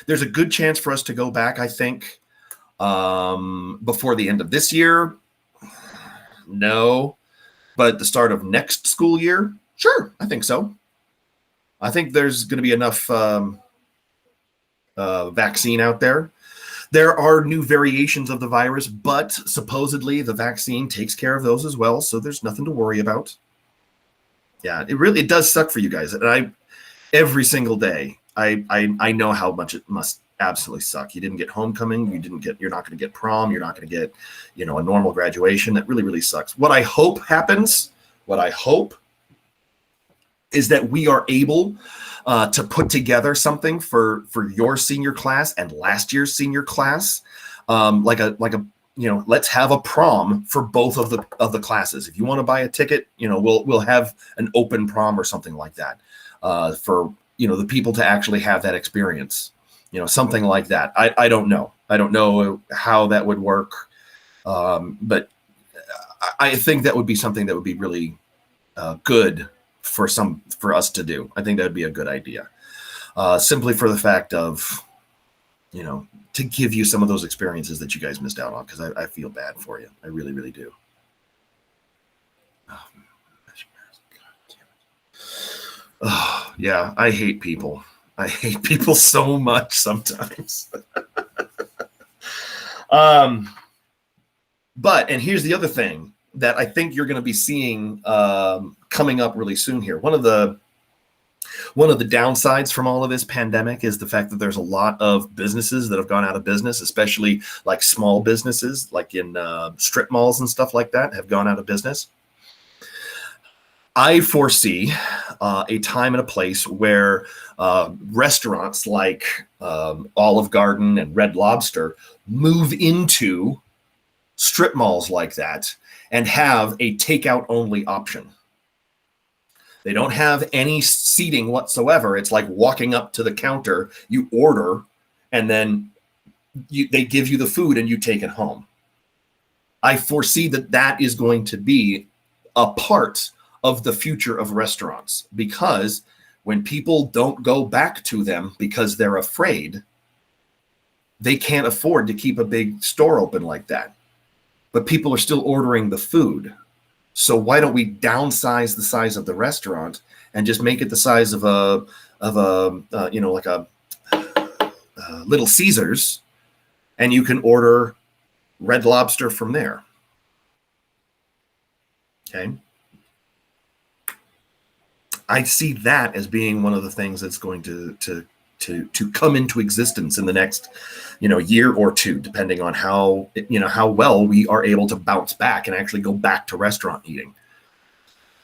There's a good chance for us to go back, I think, before the end of this year. No. But at the start of next school year, sure, I think so. I think there's going to be enough vaccine out there. There are new variations of the virus, but supposedly the vaccine takes care of those as well, so there's nothing to worry about. Yeah, it does suck for you guys. And every single day, I know how much it must absolutely suck. You didn't get homecoming, you're not going to get prom, you're not going to get, a normal graduation. That really, really sucks. What I hope happens, is that we are able to put together something for your senior class and last year's senior class, like a let's have a prom for both of the classes. If you want to buy a ticket, we'll have an open prom or something like that, for the people to actually have that experience, something like that. I don't know how that would work, but I think that would be something that would be really good for us to do. I think that would be a good idea, simply for the fact of to give you some of those experiences that you guys missed out on, because I feel bad for you. I really, really do. Oh, yeah, I hate people. I hate people so much sometimes. But, and here's the other thing that I think you're going to be seeing coming up really soon here. One of the downsides from all of this pandemic is the fact that there's a lot of businesses that have gone out of business, especially like small businesses, like in strip malls and stuff like that, have gone out of business. I foresee a time and a place where restaurants like Olive Garden and Red Lobster move into strip malls like that and have a takeout only option. They don't have any seating whatsoever. It's like walking up to the counter, you order, and then they give you the food and you take it home. I foresee that is going to be a part of the future of restaurants, because when people don't go back to them because they're afraid, they can't afford to keep a big store open like that. But people are still ordering the food. So why don't we downsize the size of the restaurant and just make it the size of a Little Caesars, and you can order Red Lobster from there. Okay. I see that as being one of the things that's going to come into existence in the next, year or two, depending on how well we are able to bounce back and actually go back to restaurant eating.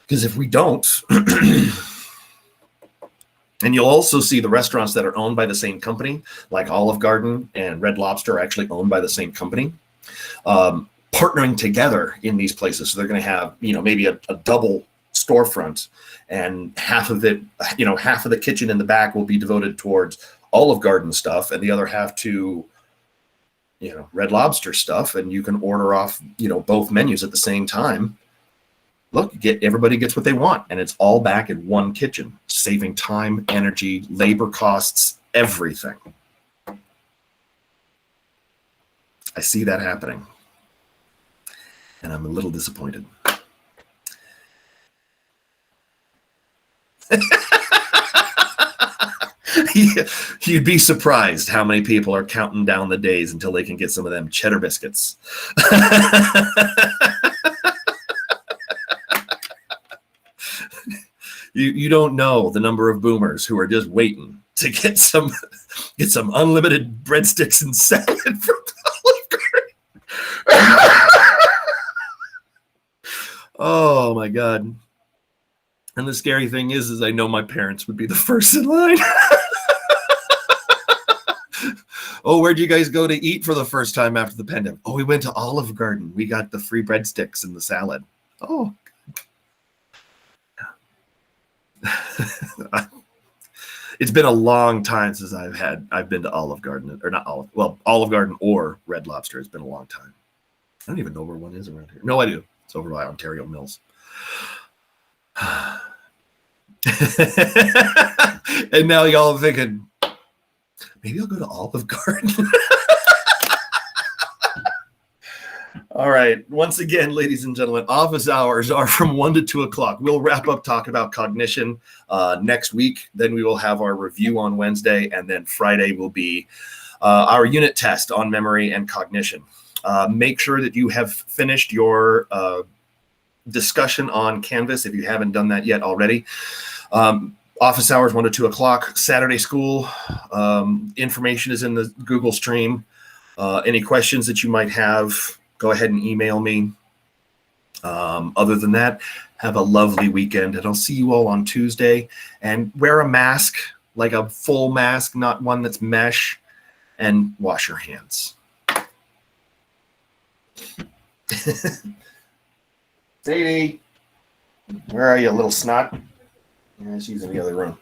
Because if we don't, and you'll also see the restaurants that are owned by the same company, like Olive Garden and Red Lobster, are actually owned by the same company, partnering together in these places. So they're going to have, maybe a double storefront, and half of the kitchen in the back will be devoted towards Olive Garden stuff, and the other half to, Red Lobster stuff. And you can order off, both menus at the same time. Look, everybody gets what they want, and it's all back in one kitchen, saving time, energy, labor costs, everything. I see that happening, and I'm a little disappointed. You'd be surprised how many people are counting down the days until they can get some of them cheddar biscuits. You don't know the number of boomers who are just waiting to get some unlimited breadsticks and salad from Olive Garden. Oh my God. And the scary thing is I know my parents would be the first in line. Oh, where'd you guys go to eat for the first time after the pandemic? Oh, we went to Olive Garden. We got the free breadsticks and the salad. Oh. It's been a long time since I've been to Olive Garden, or not Olive Garden or Red Lobster. It's been a long time. I don't even know where one is around here. No, I do. It's over by Ontario Mills. And now y'all are thinking, maybe I'll go to Olive Garden. All right. Once again, ladies and gentlemen, office hours are from 1 to 2 o'clock. We'll wrap up talk about cognition next week. Then we will have our review on Wednesday, and then Friday will be our unit test on memory and cognition. Make sure that you have finished your discussion on Canvas if you haven't done that yet already. Office hours 1 to 2 o'clock. Saturday school. Information is in the Google Stream. Any questions that you might have, go ahead and email me. Other than that, have a lovely weekend, and I'll see you all on Tuesday. And wear a mask, like a full mask, not one that's mesh, and wash your hands. Sadie, where are you, little snot? Yeah, she's in the other room.